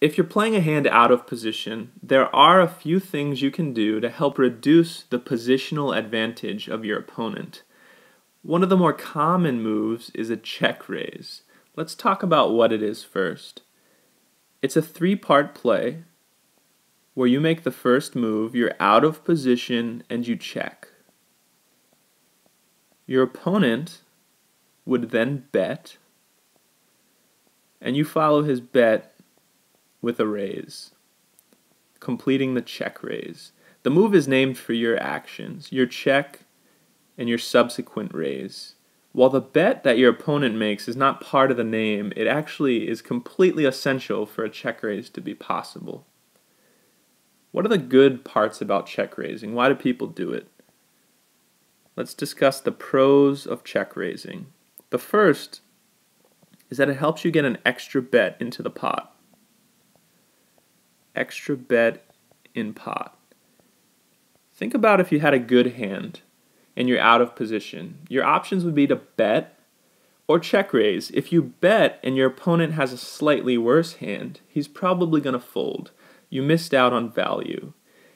If you're playing a hand out of position, there are a few things you can do to help reduce the positional advantage of your opponent. One of the more common moves is a check raise. Let's talk about what it is first. It's a three-part play where you make the first move, you're out of position, and you check. Your opponent would then bet, and you follow his bet with a raise, completing the check raise. The move is named for your actions, your check and your subsequent raise. While the bet that your opponent makes is not part of the name, it actually is completely essential for a check raise to be possible. What are the good parts about check raising? Why do people do it? Let's discuss the pros of check raising. The first is that it helps you get an extra bet into the pot. Extra bet in pot. Think about if you had a good hand and you're out of position. Your options would be to bet or check raise. If you bet and your opponent has a slightly worse hand, he's probably going to fold. You missed out on value.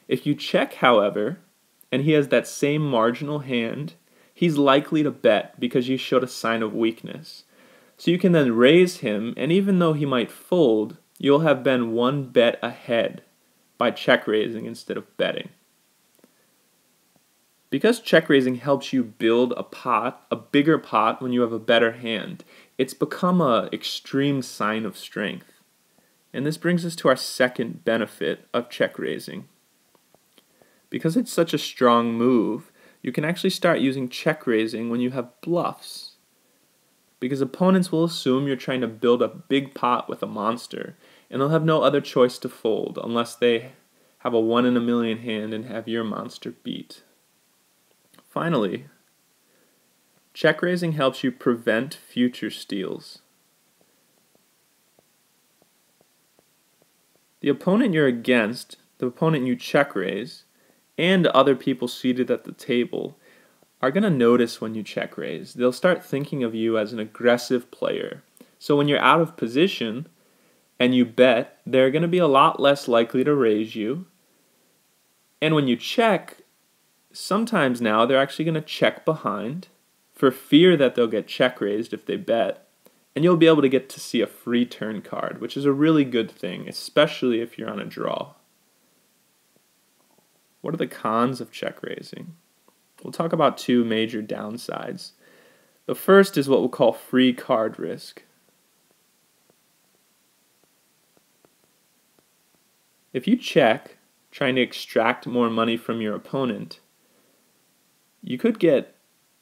If you check, however, and he has that same marginal hand, he's likely to bet because you showed a sign of weakness. So you can then raise him, and even though he might fold, you'll have been one bet ahead by check raising instead of betting. Because check raising helps you build a pot, a bigger pot when you have a better hand, it's become an extreme sign of strength. And this brings us to our second benefit of check raising. Because it's such a strong move, you can actually start using check raising when you have bluffs. Because opponents will assume you're trying to build a big pot with a monster, and they'll have no other choice to fold unless they have a 1 in a million hand and have your monster beat. Finally, check raising helps you prevent future steals. The opponent you're against, the opponent you check raise, and other people seated at the table are going to notice when you check raise. They'll start thinking of you as an aggressive player. So when you're out of position and you bet, they're going to be a lot less likely to raise you. And when you check, sometimes now they're actually going to check behind for fear that they'll get check raised if they bet. And you'll be able to get to see a free turn card, which is a really good thing, especially if you're on a draw. What are the cons of check raising? We'll talk about two major downsides. The first is what we'll call free card risk. If you check, trying to extract more money from your opponent, you could get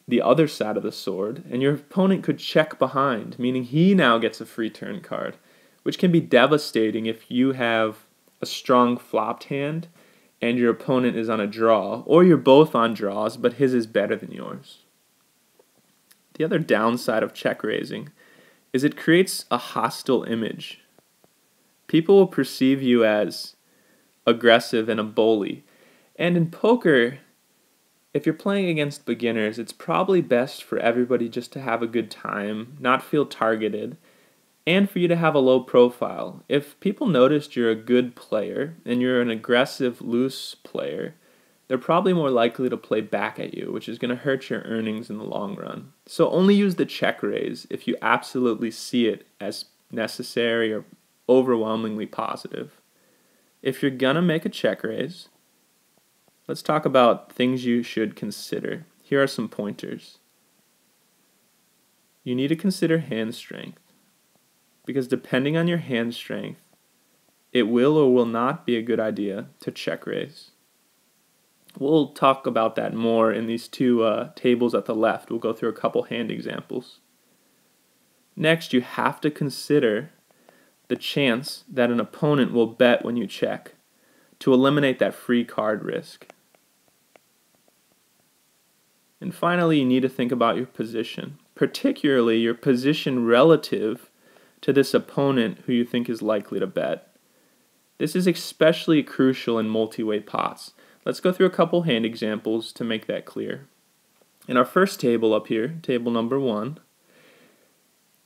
the other side of the sword, and your opponent could check behind, meaning he now gets a free turn card, which can be devastating if you have a strong flopped hand and your opponent is on a draw, or you're both on draws, but his is better than yours. The other downside of check raising is it creates a hostile image. People will perceive you as aggressive and a bully. And in poker, if you're playing against beginners, it's probably best for everybody just to have a good time, not feel targeted, and for you to have a low profile. If people noticed you're a good player and you're an aggressive, loose player, they're probably more likely to play back at you, which is going to hurt your earnings in the long run. So only use the check raise if you absolutely see it as necessary or overwhelmingly positive. If you're going to make a check raise, let's talk about things you should consider. Here are some pointers. You need to consider hand strength, because depending on your hand strength, it will or will not be a good idea to check raise. We'll talk about that more in these two tables at the left. We'll go through a couple hand examples. Next, you have to consider the chance that an opponent will bet when you check to eliminate that free card risk. And finally, you need to think about your position, particularly your position relative to this opponent who you think is likely to bet. This is especially crucial in multi-way pots. Let's go through a couple hand examples to make that clear. In our first table up here, table number 1,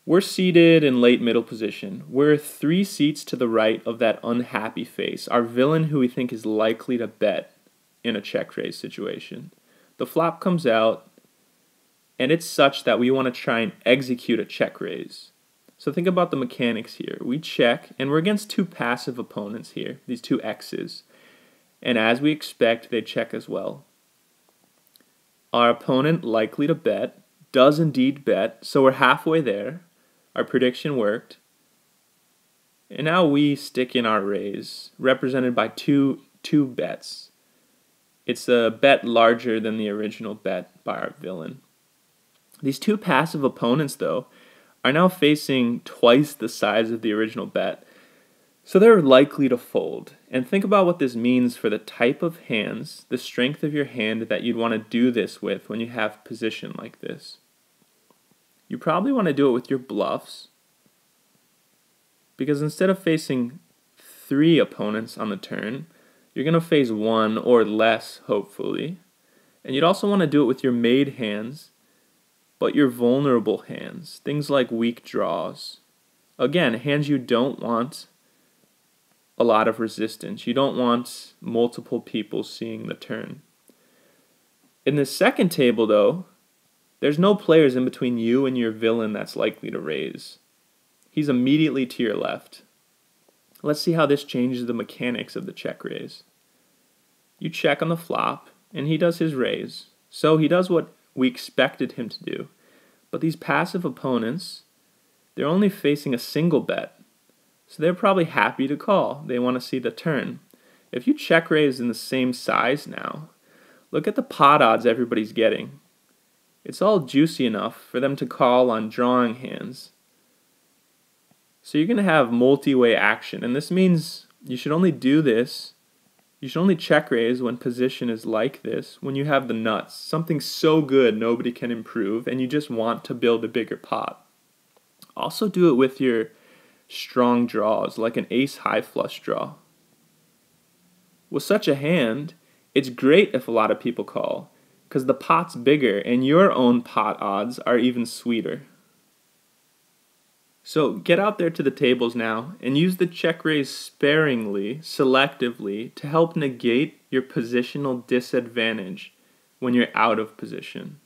We're seated in late middle position. We're 3 seats to the right of that unhappy face, our villain who we think is likely to bet in a check raise situation. The flop comes out, and it's such that we want to try and execute a check raise. So think about the mechanics here. We check, and we're against 2 passive opponents here, these 2 X's. And as we expect, they check as well. Our opponent, likely to bet, does indeed bet, so we're halfway there. Our prediction worked. And now we stick in our raise, represented by two bets. It's a bet larger than the original bet by our villain. These 2 passive opponents, though, are now facing twice the size of the original bet, so they're likely to fold. And think about what this means for the type of hands, the strength of your hand that you'd want to do this with when you have position like this. You probably want to do it with your bluffs, because instead of facing 3 opponents on the turn, you're going to face 1 or less, hopefully. And you'd also want to do it with your made hands, but your vulnerable hands, things like weak draws. Again, hands you don't want a lot of resistance. You don't want multiple people seeing the turn. In the second table, though, there's no players in between you and your villain that's likely to raise. He's immediately to your left. Let's see how this changes the mechanics of the check raise. You check on the flop, and he does his raise. So he does what we expected him to do. But these passive opponents, they're only facing a single bet. So they're probably happy to call. They want to see the turn. If you check raise in the same size now, look at the pot odds everybody's getting. It's all juicy enough for them to call on drawing hands. So you're going to have multi-way action, and this means you should only do this. You should only check raise when position is like this, when you have the nuts, something so good nobody can improve, and you just want to build a bigger pot. Also do it with your strong draws, like an ace high flush draw. With such a hand, it's great if a lot of people call, because the pot's bigger and your own pot odds are even sweeter. So get out there to the tables now and use the check raise sparingly, selectively, to help negate your positional disadvantage when you're out of position.